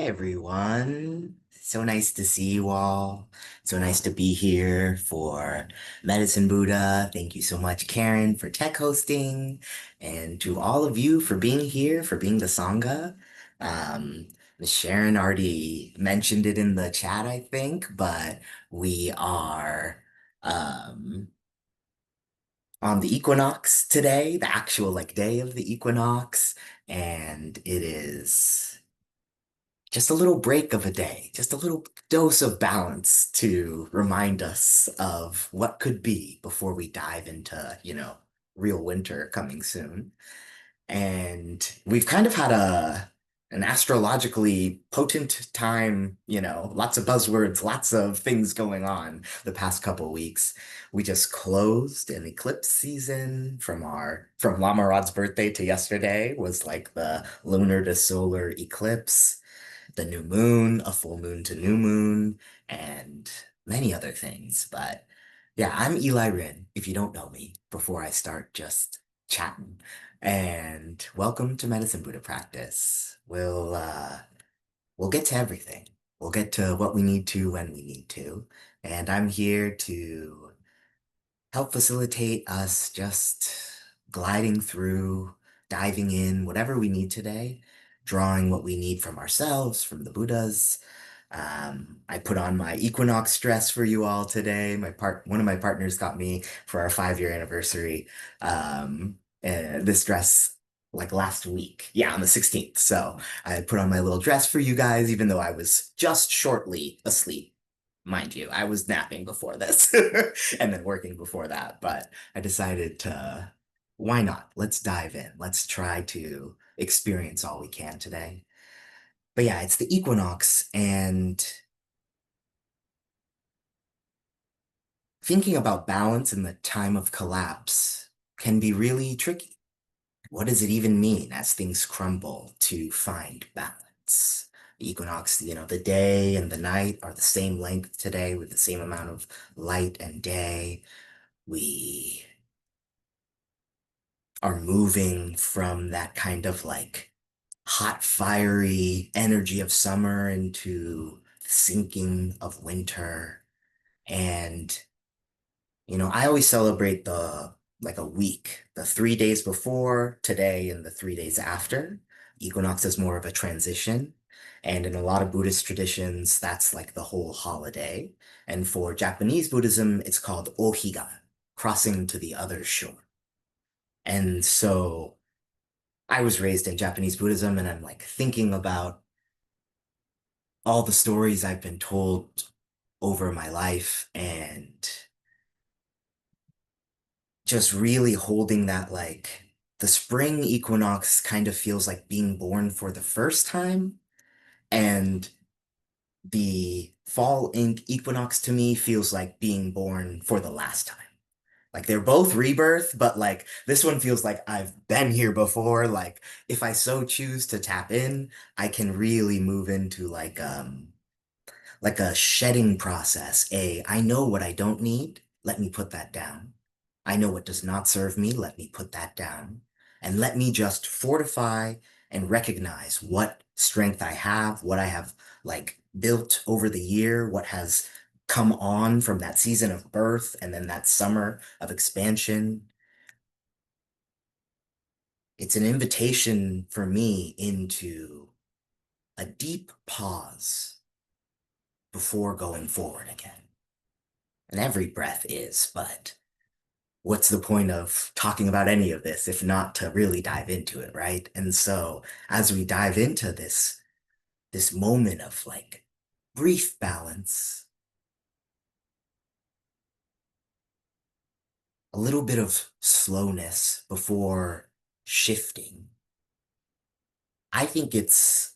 everyone. So nice to see you all. So nice to be here for Medicine Buddha. Thank you so much, Karen, for tech hosting, and to all of you for being here, for being the Sangha. Um, Miss Sharon already mentioned it in the chat, I think, but we are um, on the equinox today, the actual day of the equinox, and it is just a little break of a day, just a little dose of balance to remind us of what could be before we dive into, real winter coming soon. And we've kind of had an astrologically potent time, lots of buzzwords, lots of things going on the past couple weeks. We just closed an eclipse season from Lama Rod's birthday to yesterday was like the lunar to solar eclipse, the new moon, a full moon to new moon, and many other things. But yeah, I'm Eli Ryn, if you don't know me, before I start just chatting. And welcome to Medicine Buddha Practice. We'll get to everything. We'll get to what we need to when we need to. And I'm here to help facilitate us just gliding through, diving in, whatever we need today, drawing what we need from ourselves, from the Buddhas. I put on my equinox dress for you all today. One of my partners got me for our 5-year anniversary. This dress like last week. Yeah, on the 16th. So I put on my little dress for you guys, even though I was just shortly asleep. Mind you, I was napping before this and then working before that, but I decided to, why not? Let's dive in. Let's try to experience all we can today. But yeah, it's the equinox, and thinking about balance in the time of collapse can be really tricky. What does it even mean as things crumble to find balance? The equinox, the day and the night are the same length today with the same amount of light and day. We are moving from that kind of like hot, fiery energy of summer into the sinking of winter. And, I always celebrate like a week, the 3 days before today and the 3 days after. Equinox is more of a transition. And in a lot of Buddhist traditions, that's like the whole holiday. And for Japanese Buddhism, it's called Ohiga, crossing to the other shore. And so I was raised in Japanese Buddhism, and I'm like thinking about all the stories I've been told over my life and just really holding that like the spring equinox kind of feels like being born for the first time, and the equinox to me feels like being born for the last time. Like they're both rebirth, but like this one feels like I've been here before. Like if I so choose to tap in, I can really move into like a shedding process. I know what I don't need, let me put that down. I know what does not serve me, let me put that down. And let me just fortify and recognize what strength I have, what I have like built over the year, what has come on from that season of birth and then that summer of expansion. It's an invitation for me into a deep pause before going forward again. And every breath is, but what's the point of talking about any of this if not to really dive into it, right? And so as we dive into this moment of like brief balance, a little bit of slowness before shifting, I think it's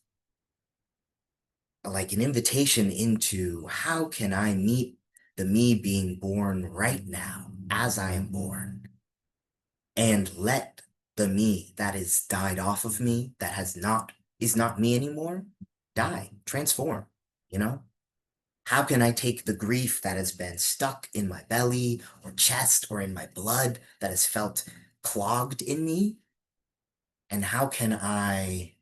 like an invitation into how can I meet the me being born right now as I am born, and let the me that is died off of me, that is not me anymore, die, transform, you know? How can I take the grief that has been stuck in my belly or chest or in my blood that has felt clogged in me? And how can I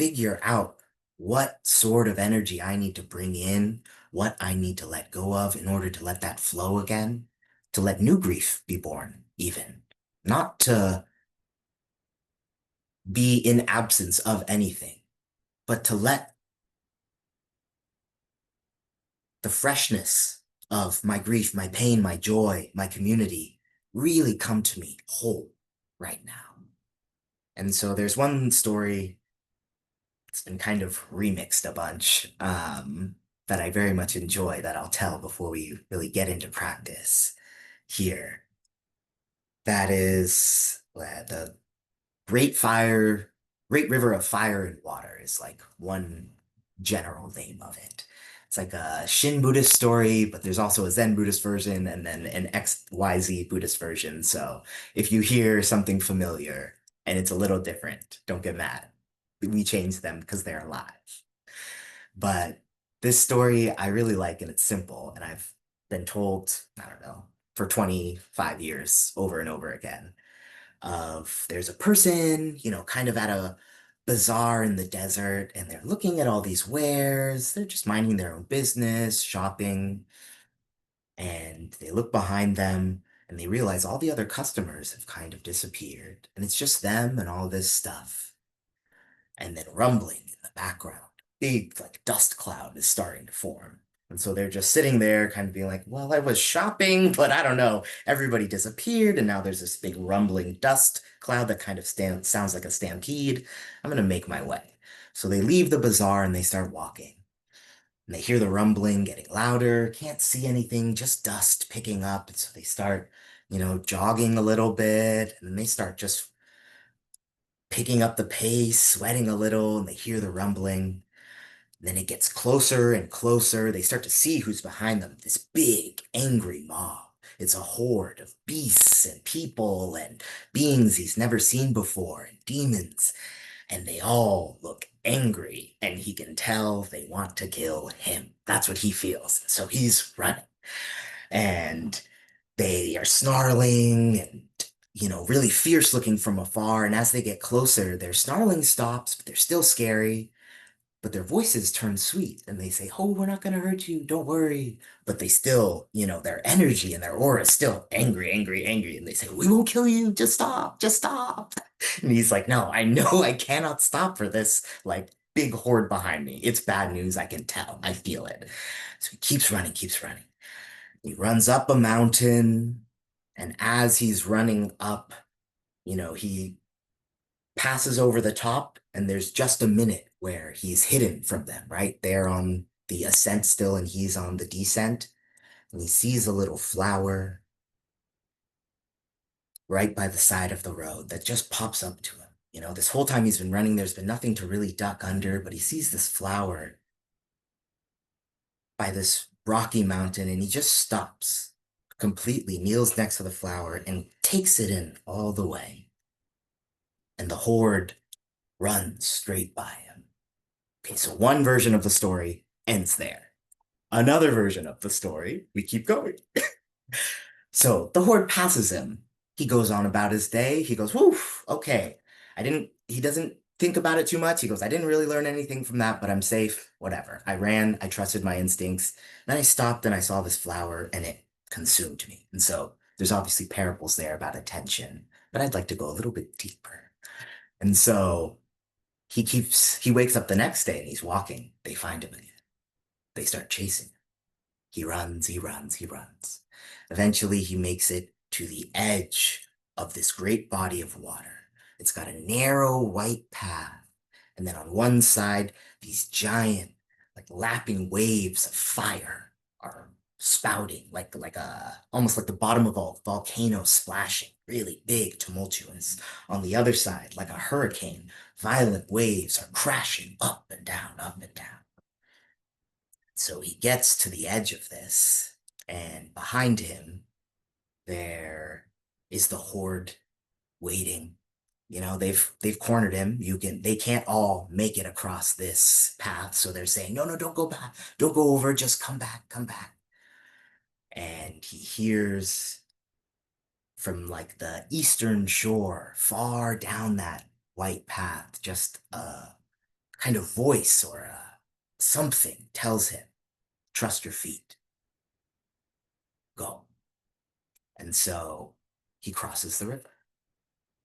figure out what sort of energy I need to bring in, what I need to let go of in order to let that flow again, to let new grief be born, even. Not to be in absence of anything, but to let the freshness of my grief, my pain, my joy, my community really come to me whole right now. And so there's one story that's been kind of remixed a bunch, that I very much enjoy that I'll tell before we really get into practice here. That is the Great Fire, Great River of Fire and Water is like one general name of it. It's like a Shin Buddhist story, but there's also a Zen Buddhist version and then an XYZ Buddhist version. So if you hear something familiar and it's a little different, don't get mad. We changed them because they're alive. But this story I really like and it's simple, and I've been told, I don't know, for 25 years over and over again of there's a person, kind of at a bazaar in the desert, and they're looking at all these wares. They're just minding their own business, shopping, and they look behind them and they realize all the other customers have kind of disappeared, and it's just them and all this stuff. And then rumbling in the background, big like dust cloud is starting to form. And so they're just sitting there kind of being like, well, I was shopping, but I don't know. Everybody disappeared, and now there's this big rumbling dust cloud that kind of sounds like a stampede. I'm gonna make my way. So they leave the bazaar and they start walking. And they hear the rumbling getting louder, can't see anything, just dust picking up. And so they start, jogging a little bit, and then they start just picking up the pace, sweating a little, and they hear the rumbling. Then it gets closer and closer. They start to see who's behind them. This big, angry mob. It's a horde of beasts and people and beings he's never seen before and demons. And they all look angry. And he can tell they want to kill him. That's what he feels. So he's running. And they are snarling and, really fierce looking from afar. And as they get closer, their snarling stops, but they're still scary. But their voices turn sweet and they say, oh, we're not going to hurt you. Don't worry. But they still, their energy and their aura is still angry, angry, angry. And they say, we won't kill you. Just stop. Just stop. And he's like, no, I know I cannot stop for this, like, big horde behind me. It's bad news. I can tell. I feel it. So he keeps running, keeps running. He runs up a mountain. And as he's running up, he passes over the top, and there's just a minute where he's hidden from them, right? They're on the ascent still, and he's on the descent. And he sees a little flower right by the side of the road that just pops up to him. This whole time he's been running, there's been nothing to really duck under, but he sees this flower by this rocky mountain, and he just stops completely, kneels next to the flower, and takes it in all the way. And the horde runs straight by him. Okay, so one version of the story ends there. Another version of the story, we keep going. So the horde passes him. He goes on about his day. He goes, woof, okay. He doesn't think about it too much. He goes, I didn't really learn anything from that, but I'm safe. Whatever. I ran, I trusted my instincts. Then I stopped and I saw this flower and it consumed me. And so there's obviously parables there about attention, but I'd like to go a little bit deeper. And so he wakes up the next day and he's walking. They find him again. They start chasing him. He runs, he runs, he runs. Eventually, he makes it to the edge of this great body of water. It's got a narrow white path. And then on one side, these giant, like lapping waves of fire are spouting, almost like the bottom of a volcano splashing, really big, tumultuous. On the other side, like a hurricane, violent waves are crashing up and down, up and down. So he gets to the edge of this, and behind him, there is the horde waiting. They've cornered him. They can't all make it across this path, so they're saying, no, no, don't go back, don't go over, just come back, come back. And he hears from like the eastern shore, far down that white path, just a kind of voice or something tells him, trust your feet, go. And so he crosses the river.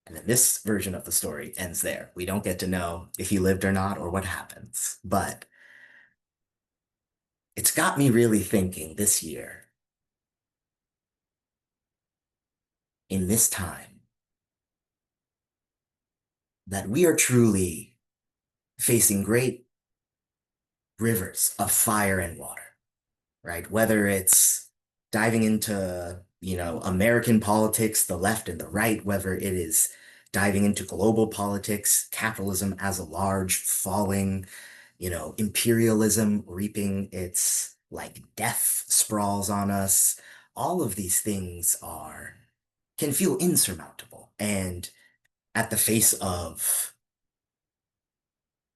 And then this version of the story ends there. We don't get to know if he lived or not or what happens. But it's got me really thinking this year, in this time, that we are truly facing great rivers of fire and water, right? Whether it's diving into, American politics, the left and the right, whether it is diving into global politics, capitalism as a large, falling, imperialism reaping its like death sprawls on us. All of these things can feel insurmountable. And at the face of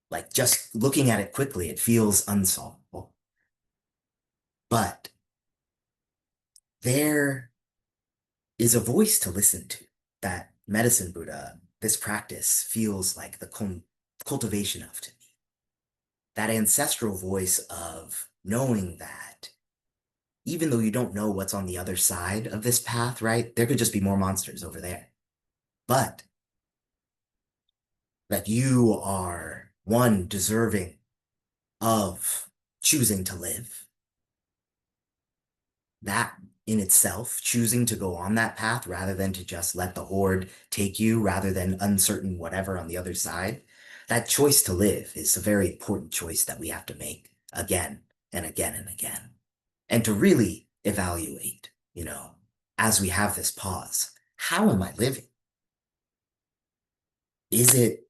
like just looking at it quickly, it feels unsolvable. But there is a voice to listen to. That medicine Buddha, this practice feels like the cultivation of to me. That ancestral voice of knowing that even though you don't know what's on the other side of this path, right? There could just be more monsters over there. But that you are one deserving of choosing to live, that in itself, choosing to go on that path rather than to just let the horde take you, rather than uncertain whatever on the other side, that choice to live is a very important choice that we have to make again and again and again. And to really evaluate, as we have this pause, how am I living? Is it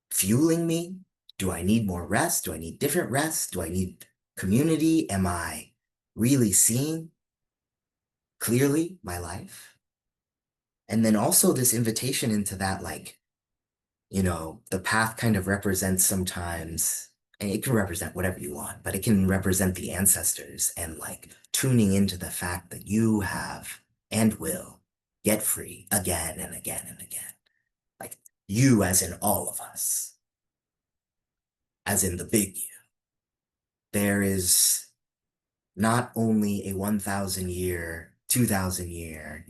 fueling me? Do I need more rest? Do I need different rest? Do I need community? Am I really seeing clearly my life? And then also this invitation into that, like, the path kind of represents sometimes, and it can represent whatever you want, but it can represent the ancestors and like tuning into the fact that you have and will get free again and again and again. Like you, as in all of us, as in the big you. There is not only a 1,000 year, 2,000 year,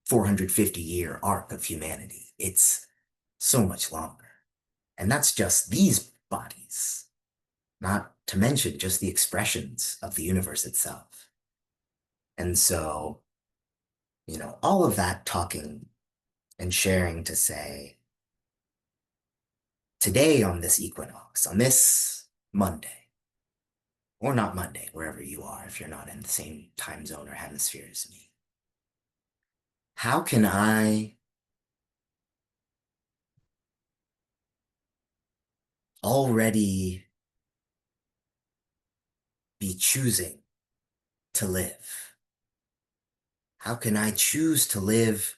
450-year arc of humanity. It's so much longer. And that's just these bodies, not to mention just the expressions of the universe itself. And so, all of that talking and sharing to say, today on this equinox, on this Monday, or not Monday, wherever you are, if you're not in the same time zone or hemisphere as me, how can I already be choosing to live? How can I choose to live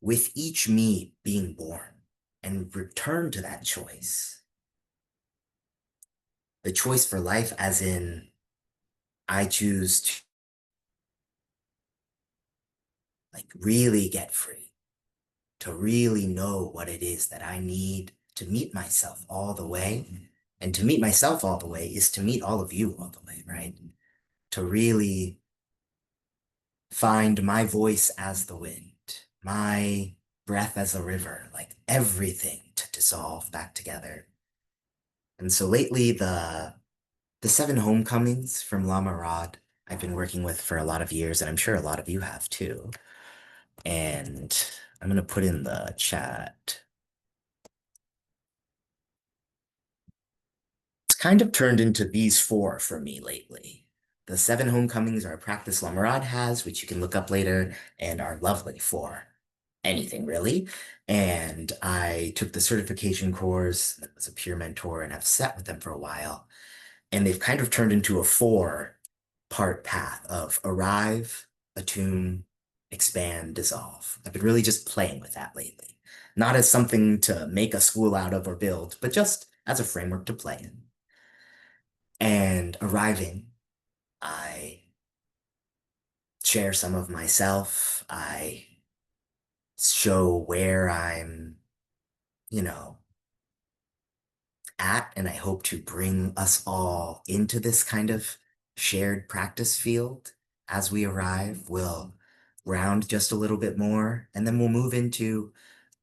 with each me being born and return to that choice? The choice for life, as in, I choose to like really get free, to really know what it is that I need to meet myself all the way. And to meet myself all the way is to meet all of you all the way, right? To really find my voice as the wind, my breath as a river, like everything to dissolve back together. And so lately, the seven homecomings from Lama Rod, I've been working with for a lot of years, and I'm sure a lot of you have too. And I'm gonna put in the chat. It's kind of turned into these four for me lately. The seven homecomings are a practice Lama Rod has, which you can look up later, and are lovely for anything really. And I took the certification course, was a peer mentor, and I've sat with them for a while. And they've kind of turned into a four-part path of arrive, attune, expand, dissolve. I've been really just playing with that lately. Not as something to make a school out of or build, but just as a framework to play in. And arriving, I share some of myself. I show where I'm, you know, at, and I hope to bring us all into this kind of shared practice field as we arrive. We'll round just a little bit more, and then we'll move into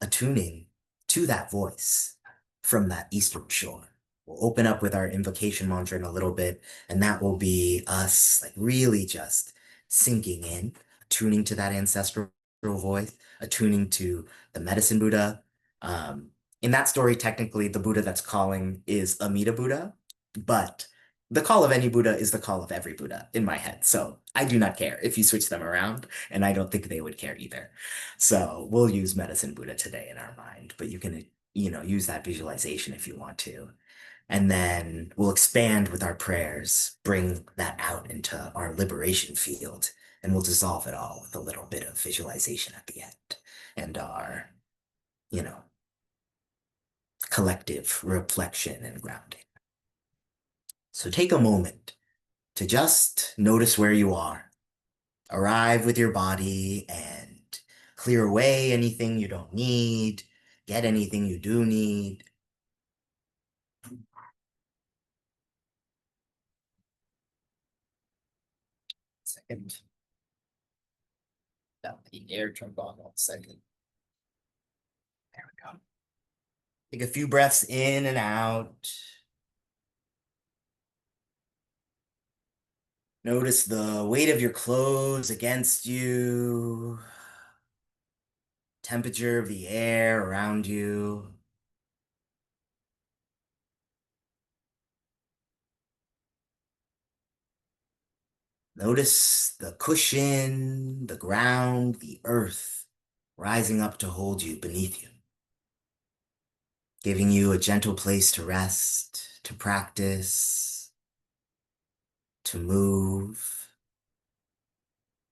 attuning to that voice from that eastern shore. We'll open up with our invocation mantra in a little bit, and that will be us like really just sinking in, attuning to that ancestral voice, attuning to the medicine Buddha. Um, in that story, technically, the Buddha that's calling is Amida Buddha, but the call of any Buddha is the call of every Buddha in my head. So I do not care if you switch them around, and I don't think they would care either. So we'll use Medicine Buddha today in our mind, but you can, use that visualization if you want to. And then we'll expand with our prayers, bring that out into our liberation field, and we'll dissolve it all with a little bit of visualization at the end and our, you know, collective reflection and grounding. So take a moment to just notice where you are, arrive with your body and clear away anything you don't need, get anything you do need. Second, got the air turned on 1 second. There we go. Take a few breaths in and out. Notice the weight of your clothes against you, temperature of the air around you. Notice the cushion, the ground, the earth rising up to hold you beneath you, giving you a gentle place to rest, to practice, to move.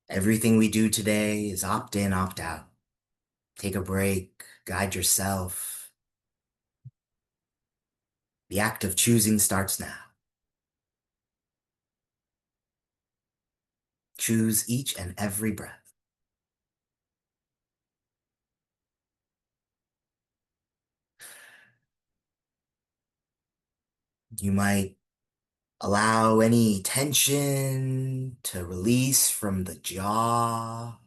Everything we do today is opt in, opt out. Take a break, guide yourself. The act of choosing starts now. Choose each and every breath. You might allow any tension to release from the jaw,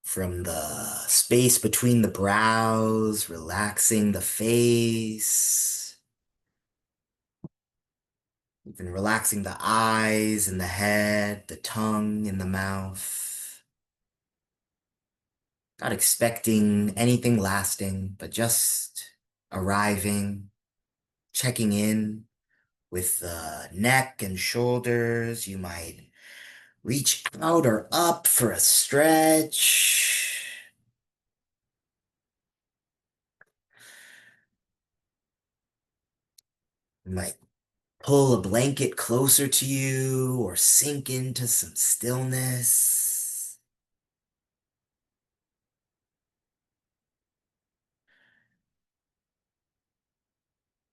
from the space between the brows, relaxing the face, even relaxing the eyes and the head, the tongue and the mouth. Not expecting anything lasting, but just arriving, checking in with the neck and shoulders. You might reach out or up for a stretch. You might pull a blanket closer to you or sink into some stillness.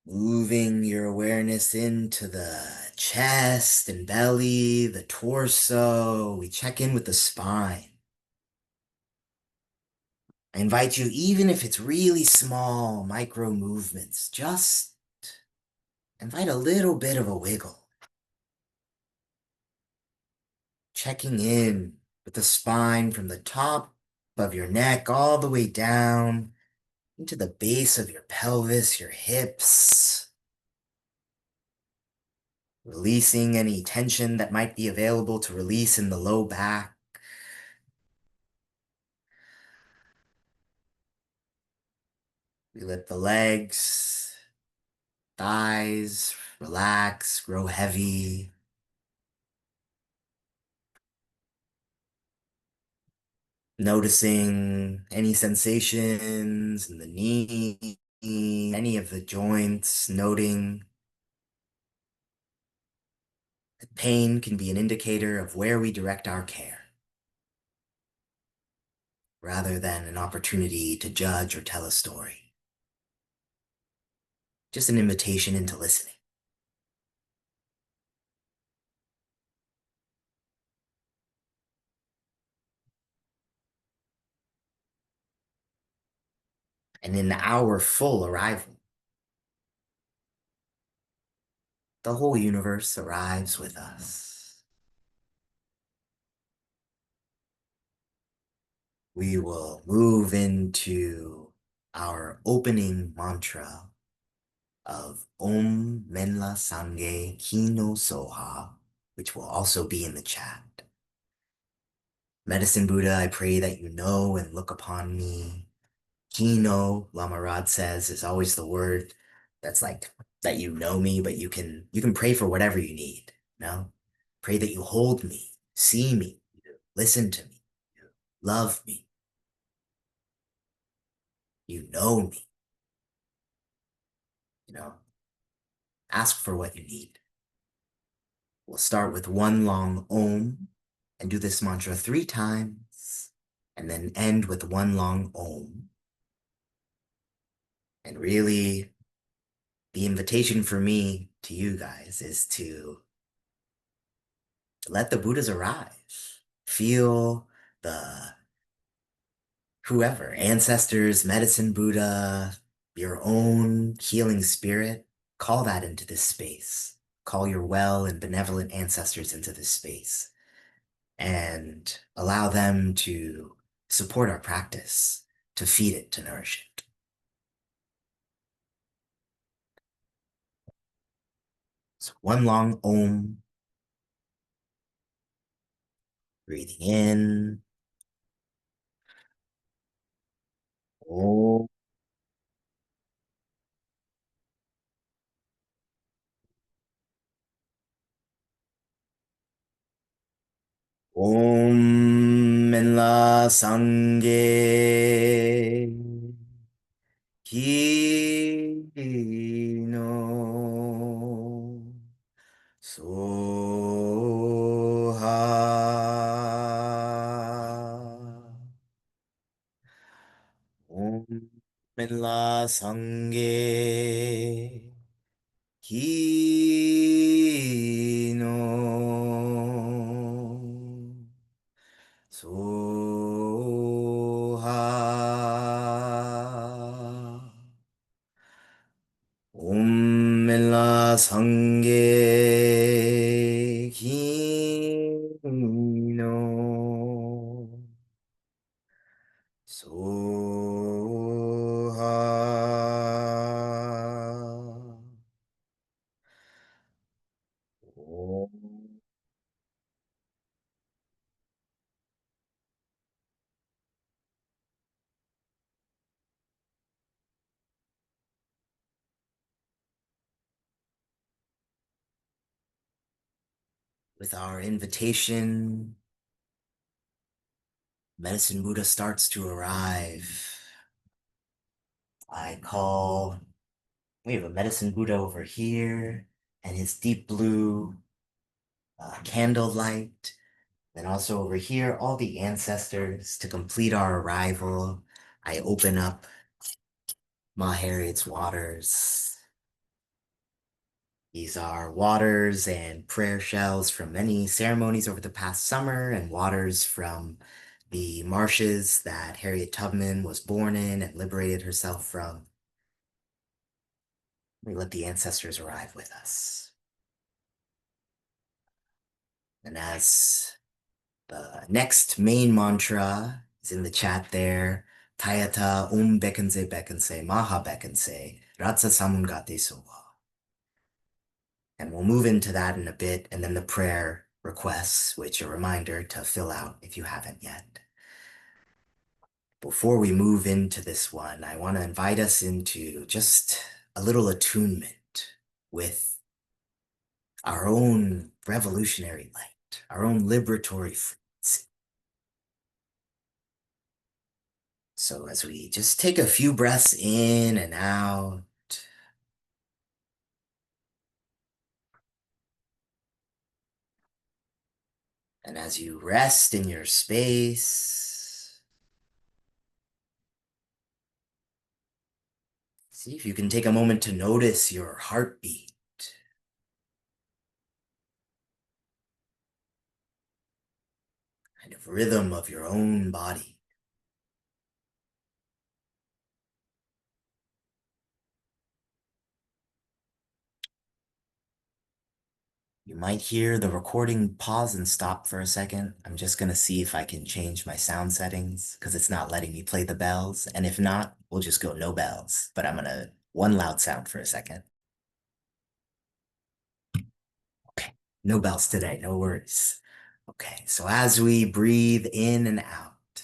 Moving your awareness into the chest and belly, the torso. We check in with the spine. I invite you, even if it's really small, micro movements, just invite a little bit of a wiggle. Checking in with the spine from the top of your neck all the way down into the base of your pelvis, your hips, releasing any tension that might be available to release in the low back. We let the legs, thighs relax, grow heavy. Noticing any sensations in the knee, any of the joints, noting that pain can be an indicator of where we direct our care, rather than an opportunity to judge or tell a story. Just an invitation into listening. And in our full arrival, the whole universe arrives with us. We will move into our opening mantra of Om Menla Sangye Kino Soha, which will also be in the chat. Medicine Buddha, I pray that you know and look upon me. Kino, Lama Rod says, is always the word that's like that you know me, but you can pray for whatever you need. No? Pray that you hold me, see me, listen to me, love me, you know me, you know. Ask for what you need. We'll start with one long Om and do this mantra 3 times, and then end with one long Om. And really, the invitation for me to you guys is to let the Buddhas arrive. Feel the whoever, ancestors, medicine Buddha, your own healing spirit, call that into this space. Call your well and benevolent ancestors into this space and allow them to support our practice, to feed it, to nourish it. So one long Om, breathing in. Om. Om Minla Sangye Ki no Soha. Om Minla Sangye Ki no Soha. Om Mela Sangye Kino Soha. Om. With our invitation, Medicine Buddha starts to arrive. I call, we have a Medicine Buddha over here and his deep blue candle light. Then also over here, all the ancestors to complete our arrival. I open up Ma Harriet's waters. These are waters and prayer shells from many ceremonies over the past summer and waters from the marshes that Harriet Tubman was born in and liberated herself from. We let the ancestors arrive with us. And as the next main mantra is in the chat there, Tayata Bekense Maha Bekense Ratsa Samungate Sowa. And we'll move into that in a bit, and then the prayer requests, which a reminder to fill out if you haven't yet. Before we move into this one, I want to invite us into just a little attunement with our own revolutionary light, our own liberatory frequency. So as we just take a few breaths in and out, and as you rest in your space, see if you can take a moment to notice your heartbeat, kind of rhythm of your own body. You might hear the recording pause and stop for a second. I'm just gonna see if I can change my sound settings because it's not letting me play the bells. And if not, we'll just go no bells. But I'm gonna one loud sound for a second. Okay, no bells today, no worries. Okay, so as we breathe in and out,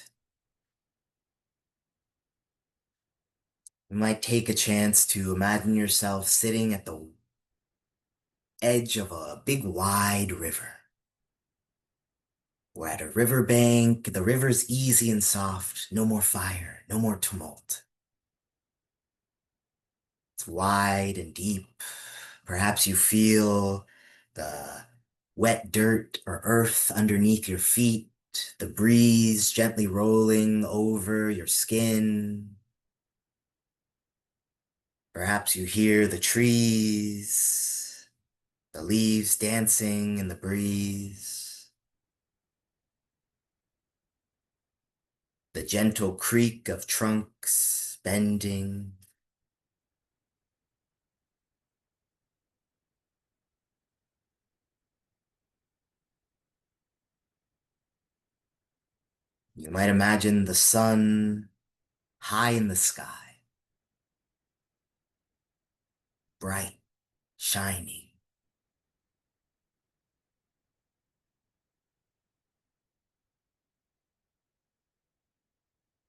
you might take a chance to imagine yourself sitting at the edge of a big wide river. We're at a riverbank. The river's easy and soft. No more fire, no more tumult. It's wide and deep. Perhaps you feel the wet dirt or earth underneath your feet, the breeze gently rolling over your skin. Perhaps you hear the trees, the leaves dancing in the breeze, the gentle creak of trunks bending. You might imagine the sun high in the sky, bright, shining.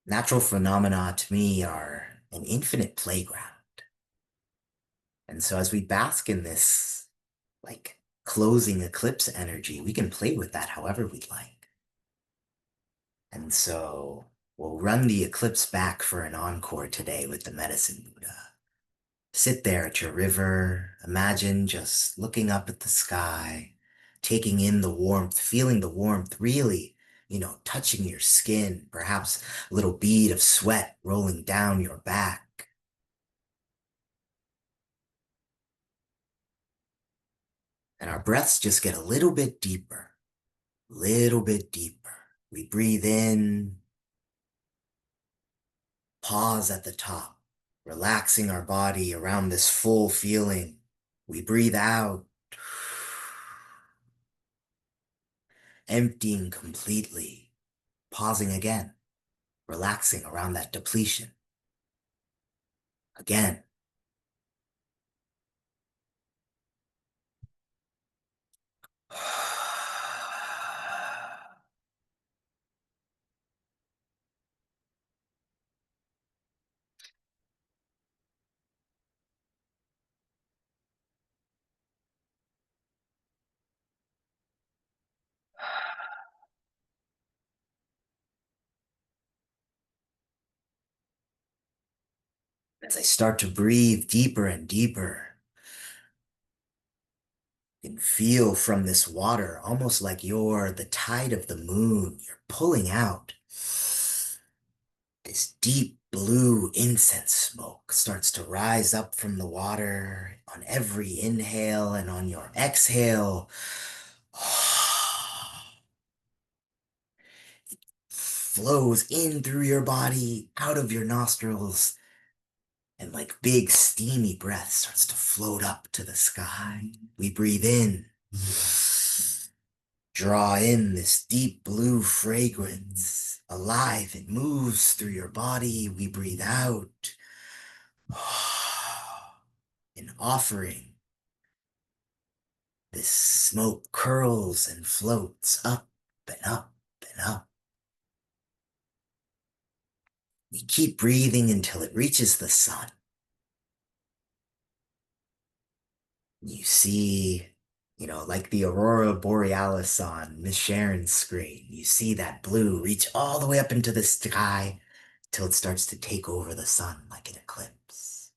Natural phenomena to me are an infinite playground. And so as we bask in this, like, closing eclipse energy, we can play with that however we'd like. And so we'll run the eclipse back for an encore today with the Medicine Buddha. Sit there at your river, imagine just looking up at the sky, taking in the warmth, feeling the warmth really, touching your skin, perhaps a little bead of sweat rolling down your back. And our breaths just get a little bit deeper. We breathe in, pause at the top, relaxing our body around this full feeling. We breathe out, emptying completely, pausing again, relaxing around that depletion. Again. As I start to breathe deeper and deeper, you can feel from this water almost like you're the tide of the moon. You're pulling out. This deep blue incense smoke starts to rise up from the water on every inhale and on your exhale. Flows in through your body, out of your nostrils, and like big steamy breath starts to float up to the sky. We breathe in, draw in this deep blue fragrance. Alive, it moves through your body. We breathe out. In offering, this smoke curls and floats up and up and up. We keep breathing until it reaches the sun. You see, like the aurora borealis on Miss Sharon's screen. You see that blue reach all the way up into the sky till it starts to take over the sun like an eclipse.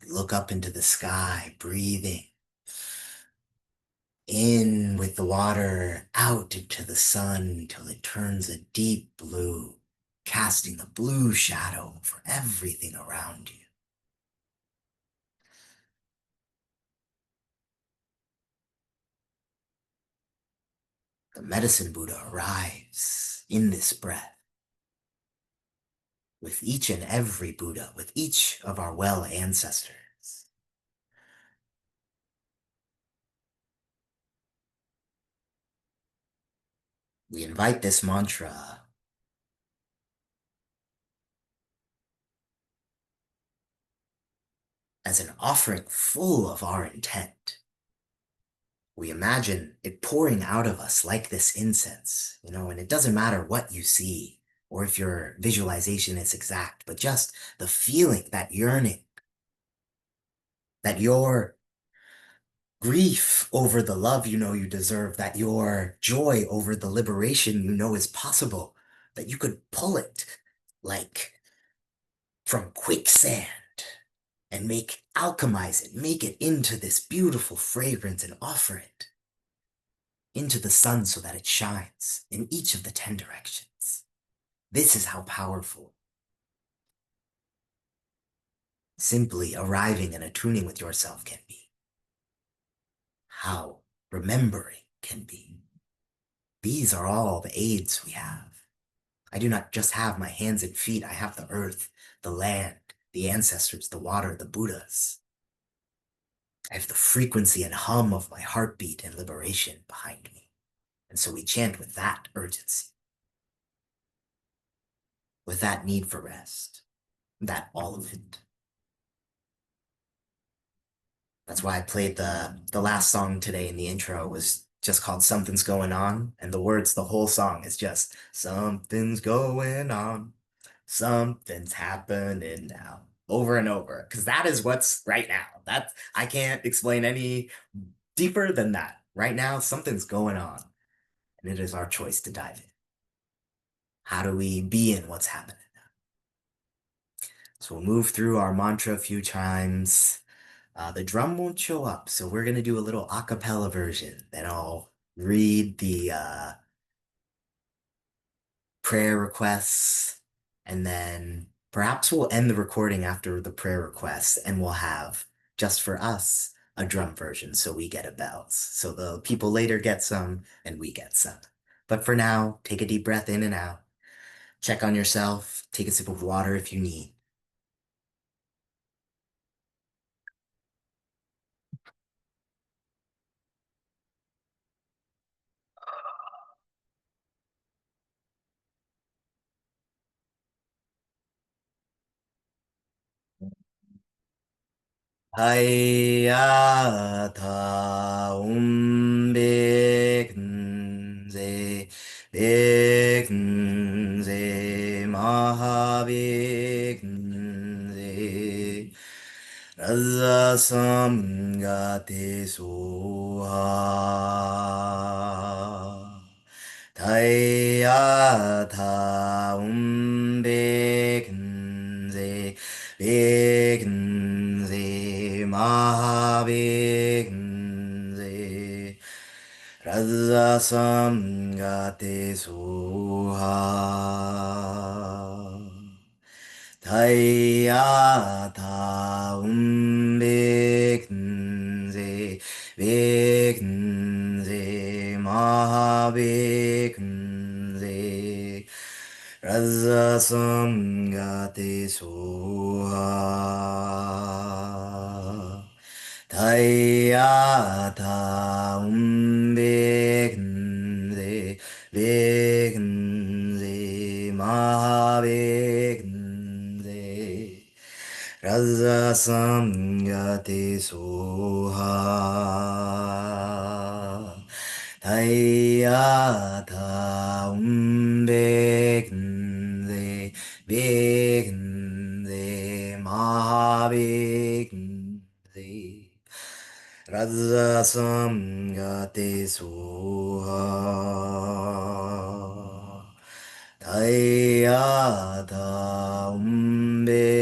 Look up into the sky, breathing in with the water, out into the sun until it turns a deep blue, casting a blue shadow for everything around you. The medicine Buddha arrives in this breath with each and every Buddha, with each of our well ancestors. We invite this mantra as an offering full of our intent. We imagine it pouring out of us like this incense, and it doesn't matter what you see or if your visualization is exact, but just the feeling, that yearning, that your grief over the love you know you deserve, that your joy over the liberation you know is possible, that you could pull it like from quicksand and alchemize it, make it into this beautiful fragrance and offer it into the sun so that it shines in each of the 10 directions. This is how powerful simply arriving and attuning with yourself can be. How remembering can be. These are all the aids we have. I do not just have my hands and feet, I have the earth, the land, the ancestors, the water, the Buddhas. I have the frequency and hum of my heartbeat and liberation behind me. And so we chant with that urgency, with that need for rest, that all of it. That's why I played the last song today in the intro was just called Something's Going On. And the words, the whole song is just something's going on. Something's happening now. Over and over. Because that is what's right now. I can't explain any deeper than that. Right now, something's going on. And it is our choice to dive in. How do we be in what's happening? So we'll move through our mantra a few times. The drum won't show up, so we're gonna do a little a cappella version. Then I'll read the prayer requests, and then perhaps we'll end the recording after the prayer requests, and we'll have just for us a drum version, so we get a bells. So the people later get some, and we get some. But for now, take a deep breath in and out. Check on yourself. Take a sip of water if you need. 하야타 umbegnze begnze mahabegnze raza samgate soha 다이아타 umbegnze 백은세 마하백은세 라자삼가테소하 다이아타 umbegnze 백은세 마하백은세 라자 삼가테 소하 다이아타 umbegnze 백은세 마하백은세 라자 삼가테 소하 다이아타 umbegnze 백은세 마하백은세 라자 삼가테 소하 다이아타 umbegnze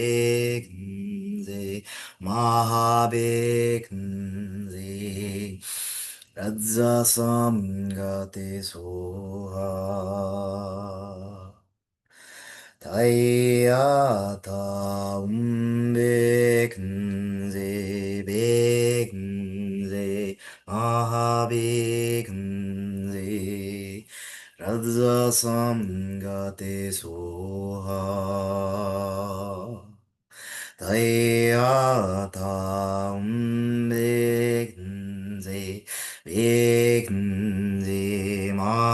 백은세 마하백은세 라자 삼가테 소하 다이아타 umbegnze 백은세 마하백은세 라자 삼가테 소하 다이아타 umbegnze 백은세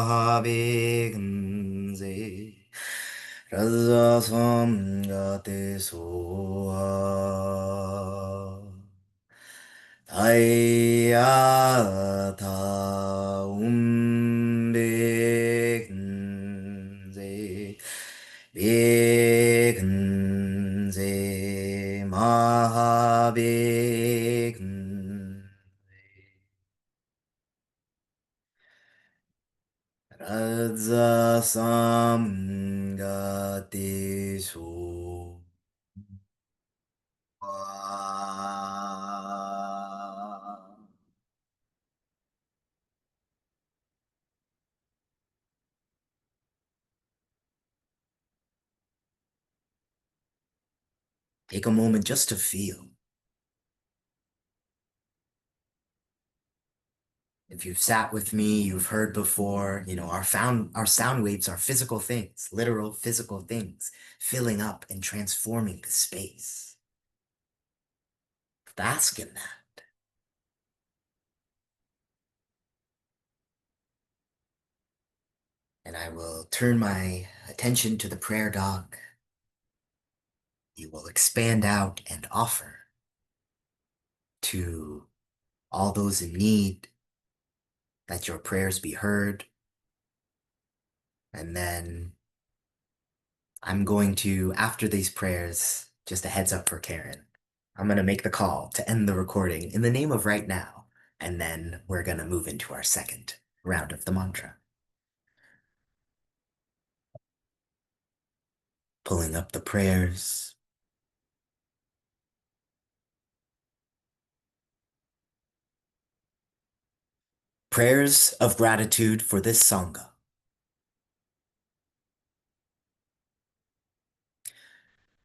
마하베근세 라자삼가테소하 다이아타 움베근세 베근세 마하베근세 라자 삼가테소 Take a moment just to feel. If you've sat with me, you've heard before, our sound waves are physical things, literal physical things, filling up and transforming the space. Bask in that. And I will turn my attention to the prayer dog. You will expand out and offer to all those in need that your prayers be heard. And then I'm going to, after these prayers, just a heads up for Karen. I'm going to make the call to end the recording in the name of right now. And then we're going to move into our second round of the mantra. Pulling up the prayers. Prayers of gratitude for this Sangha.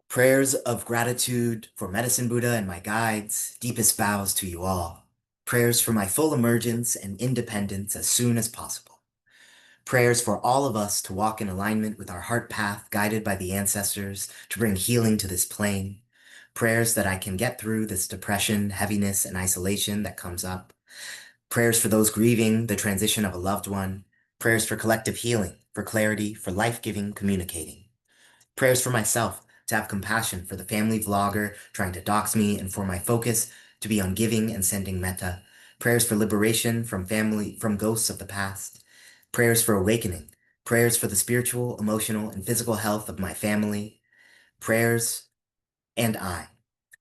Prayers of gratitude for Medicine Buddha and my guides. Deepest bows to you all. Prayers for my full emergence and independence as soon as possible. Prayers for all of us to walk in alignment with our heart path, guided by the ancestors, to bring healing to this plane. Prayers that I can get through this depression, heaviness, and isolation that comes up. Prayers for those grieving the transition of a loved one. Prayers for collective healing, for clarity, for life-giving communicating. Prayers for myself to have compassion for the family vlogger trying to dox me and for my focus to be on giving and sending metta. Prayers for liberation from ghosts of the past. Prayers for awakening. Prayers for the spiritual, emotional, and physical health of my family. Prayers and I.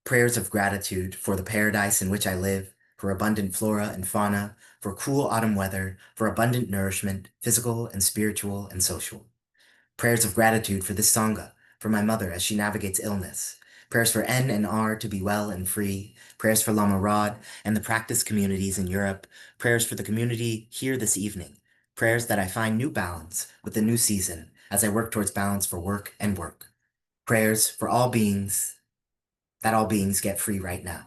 Prayers of gratitude for the paradise in which I live, for abundant flora and fauna, for cool autumn weather, for abundant nourishment, physical and spiritual and social. Prayers of gratitude for this Sangha, for my mother as she navigates illness. Prayers for N and R to be well and free. Prayers for Lama Rod and the practice communities in Europe. Prayers for the community here this evening. Prayers that I find new balance with the new season as I work towards balance for work and work. Prayers for all beings, that all beings get free right now.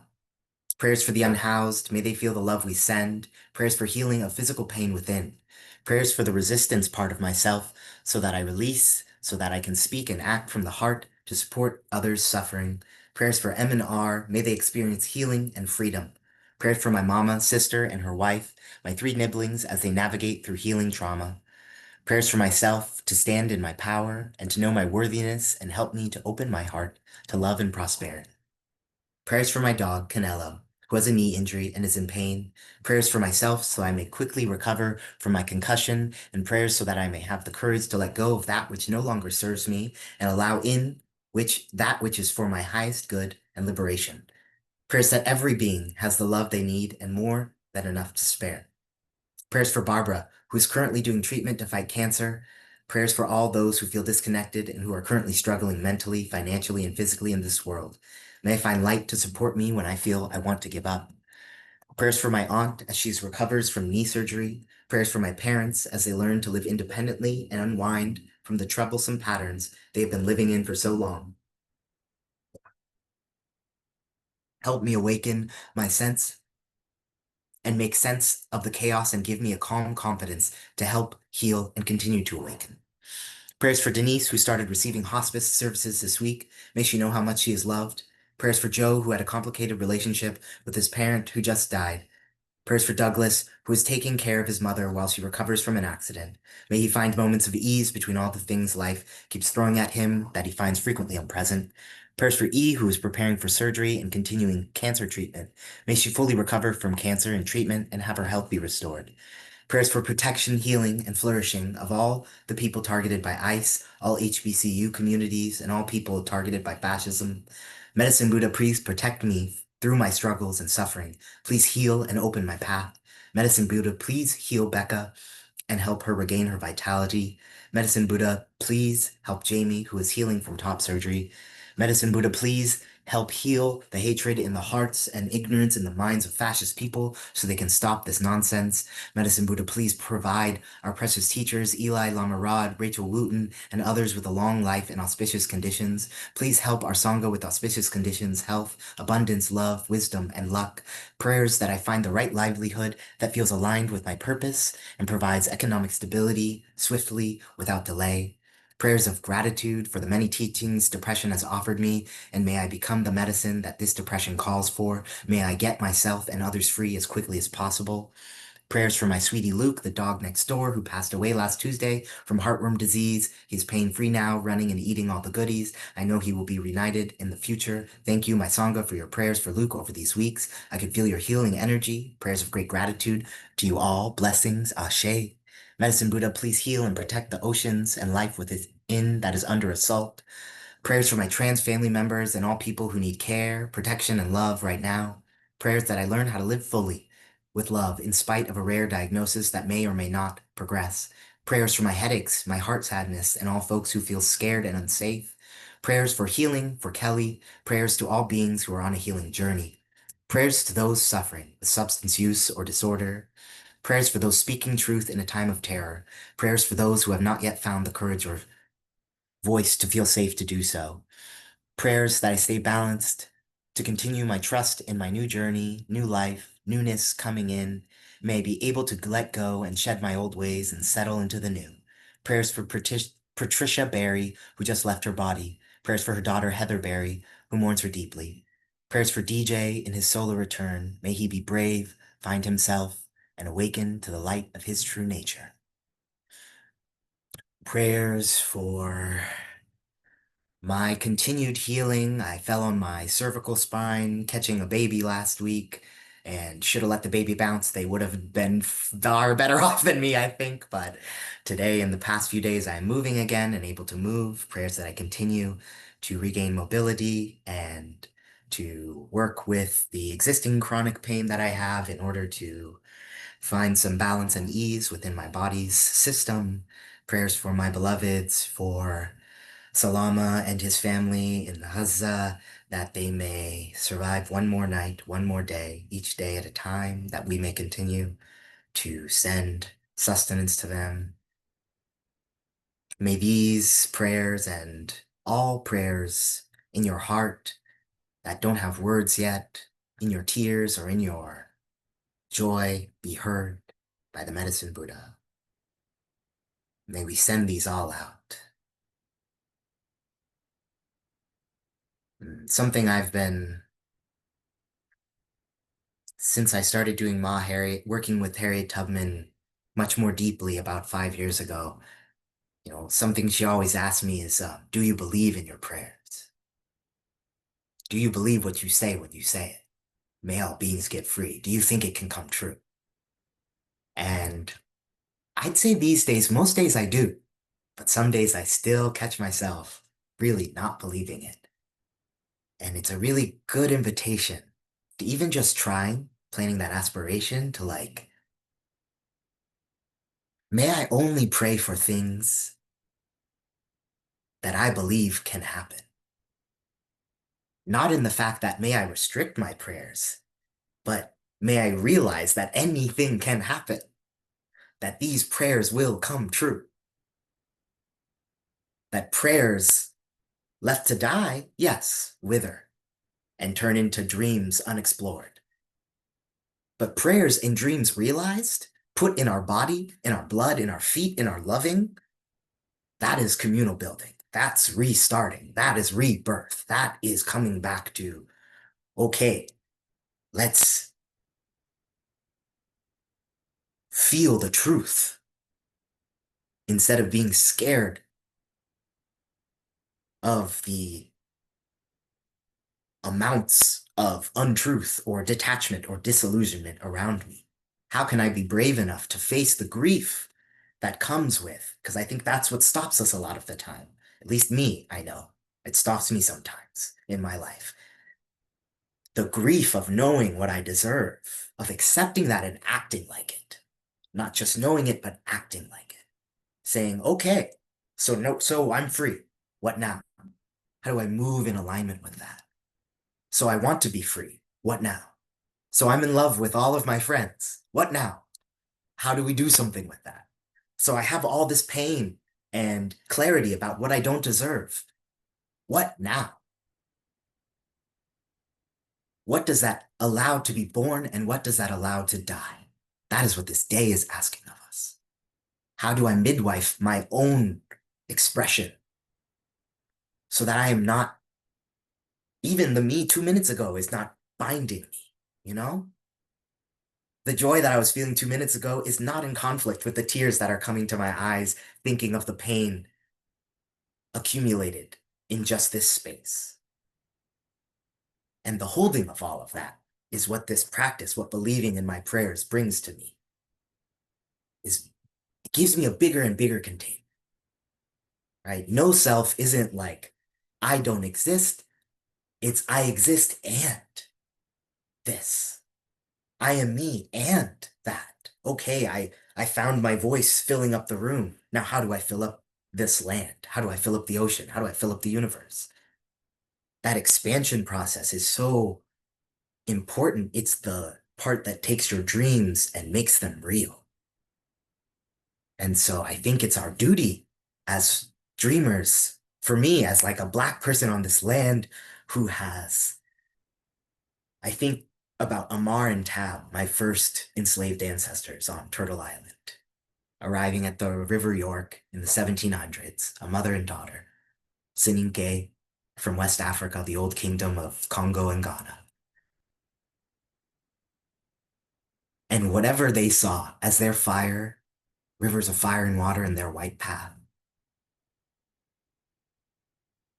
Prayers for the unhoused, may they feel the love we send. Prayers for healing of physical pain within. Prayers for the resistance part of myself, so that I release, so that I can speak and act from the heart to support others suffering. Prayers for M and R, may they experience healing and freedom. Prayers for my mama, sister, and her wife, my three nibblings as they navigate through healing trauma. Prayers for myself to stand in my power and to know my worthiness and help me to open my heart to love and prosperity. Prayers for my dog, Canelo, who has a knee injury and is in pain. Prayers for myself so I may quickly recover from my concussion, and prayers so that I may have the courage to let go of that which no longer serves me and allow in that which is for my highest good and liberation. Prayers that every being has the love they need and more than enough to spare. Prayers for Barbara, who is currently doing treatment to fight cancer. Prayers for all those who feel disconnected and who are currently struggling mentally, financially, and physically in this world. May I find light to support me when I feel I want to give up. Prayers for my aunt as she recovers from knee surgery. Prayers for my parents as they learn to live independently and unwind from the troublesome patterns they have been living in for so long. Help me awaken my sense and make sense of the chaos and give me a calm confidence to help heal and continue to awaken. Prayers for Denise, who started receiving hospice services this week. May she know how much she is loved. Prayers for Joe, who had a complicated relationship with his parent who just died. Prayers for Douglas, who is taking care of his mother while she recovers from an accident. May he find moments of ease between all the things life keeps throwing at him that he finds frequently unpleasant. Prayers for E, who is preparing for surgery and continuing cancer treatment. May she fully recover from cancer and treatment and have her health be restored. Prayers for protection, healing, and flourishing of all the people targeted by ICE, all HBCU communities, and all people targeted by fascism. Medicine Buddha, please protect me through my struggles and suffering. Please heal and open my path. Medicine Buddha, please heal Becca and help her regain her vitality. Medicine Buddha, please help Jamie, who is healing from top surgery. Medicine Buddha, please help heal the hatred in the hearts and ignorance in the minds of fascist people so they can stop this nonsense. Medicine Buddha, please provide our precious teachers, Eli, Lama Rod, Rachel Wooten, and others with a long life and auspicious conditions. Please help our Sangha with auspicious conditions, health, abundance, love, wisdom, and luck. Prayers that I find the right livelihood that feels aligned with my purpose and provides economic stability swiftly without delay. Prayers of gratitude for the many teachings depression has offered me, and may I become the medicine that this depression calls for. May I get myself and others free as quickly as possible. Prayers for my sweetie Luke, the dog next door, who passed away last Tuesday from heartworm disease. He's pain-free now, running and eating all the goodies. I know he will be reunited in the future. Thank you, my Sangha, for your prayers for Luke over these weeks. I can feel your healing energy. Prayers of great gratitude to you all. Blessings, Ashe. Medicine Buddha, please heal and protect the oceans and life within that is under assault. Prayers for my trans family members and all people who need care, protection, and love right now. Prayers that I learn how to live fully with love in spite of a rare diagnosis that may or may not progress. Prayers for my headaches, my heart sadness, and all folks who feel scared and unsafe. Prayers for healing for Kelly. Prayers to all beings who are on a healing journey. Prayers to those suffering with substance use or disorder. Prayers for those speaking truth in a time of terror. Prayers for those who have not yet found the courage or voice to feel safe to do so. Prayers that I stay balanced, to continue my trust in my new journey, new life, newness coming in. May I be able to let go and shed my old ways and settle into the new. Prayers for Patricia Barry, who just left her body. Prayers for her daughter Heather Barry, who mourns her deeply. Prayers for DJ in his solo return. May he be brave, find himself, and awaken to the light of his true nature. Prayers for my continued healing. I fell on my cervical spine catching a baby last week and should have let the baby bounce. They would have been far better off than me, I think. But today, in the past few days, I'm moving again and able to move. Prayers that I continue to regain mobility and to work with the existing chronic pain that I have in order to find some balance and ease within my body's system. Prayers for my beloveds, for Salama and his family in the Hazza, that they may survive one more night, one more day, each day at a time, that we may continue to send sustenance to them. May these prayers and all prayers in your heart that don't have words yet, in your tears or in your joy, be heard by the Medicine Buddha. May we send these all out. Something I've been since I started doing working with Harriet Tubman much more deeply about 5 years ago, something she always asked me is, do you believe in your prayers? Do you believe what you say when you say it? May all beings get free. Do you think it can come true? And I'd say these days, most days I do, but some days I still catch myself really not believing it. And it's a really good invitation to even just trying, planning that aspiration to may I only pray for things that I believe can happen. Not in the fact that may I restrict my prayers, but may I realize that anything can happen, that these prayers will come true, that prayers left to die, yes, wither and turn into dreams unexplored. But prayers and dreams realized, put in our body, in our blood, in our feet, in our loving, that is communal building. That's restarting. That is rebirth. That is coming back to, okay, let's feel the truth instead of being scared of the amounts of untruth or detachment or disillusionment around me? How can I be brave enough to face the grief that comes with? Because I think that's what stops us a lot of the time. At least me, I know. It stops me sometimes in my life. The grief of knowing what I deserve, of accepting that and acting like it. Not just knowing it, but acting like it. Saying, okay, so no, so I'm free. What now? How do I move in alignment with that? So I want to be free. What now? So I'm in love with all of my friends. What now? How do we do something with that? So I have all this pain and clarity about what I don't deserve. What now? What does that allow to be born and what does that allow to die? That is what this day is asking of us. How do I midwife my own expression so that I am not, even the me 2 minutes ago is not binding me, you know? The joy that I was feeling 2 minutes ago is not in conflict with the tears that are coming to my eyes, thinking of the pain accumulated in just this space. And the holding of all of that is what this practice, what believing in my prayers brings to me. Is it gives me a bigger and bigger container, right? No self isn't like I don't exist. It's I exist and this. I am me and that. Okay, I found my voice filling up the room. Now how do I fill up this land? How do I fill up the ocean? How do I fill up the universe? That expansion process is so important. It's the part that takes your dreams and makes them real. And so I think it's our duty as dreamers, for me, as like a Black person on this land who has, I think about Amar and Tab, my first enslaved ancestors on Turtle Island, arriving at the River York in the 1700s, a mother and daughter, Sininke from West Africa, the old kingdom of Congo and Ghana. And whatever they saw as their fire, rivers of fire and water in their white path,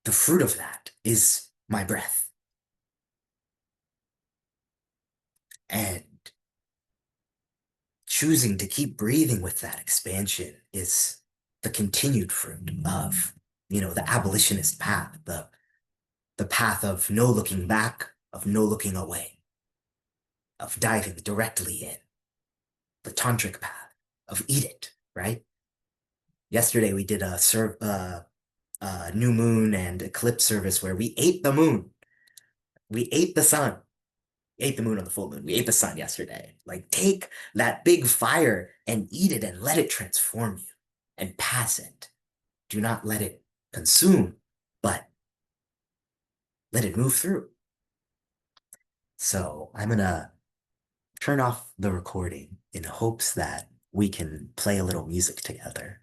the fruit of that is my breath. And choosing to keep breathing with that expansion is the continued fruit of, the abolitionist path, the path of no looking back, of no looking away, of diving directly in, the tantric path of eat it, right? Yesterday we did a new moon and eclipse service where we ate the moon. We ate the sun. We ate the moon on the full moon. We ate the sun yesterday. Like, take that big fire and eat it and let it transform you and pass it. Do not let it consume, but let it move through. So I'm gonna turn off the recording in hopes that we can play a little music together.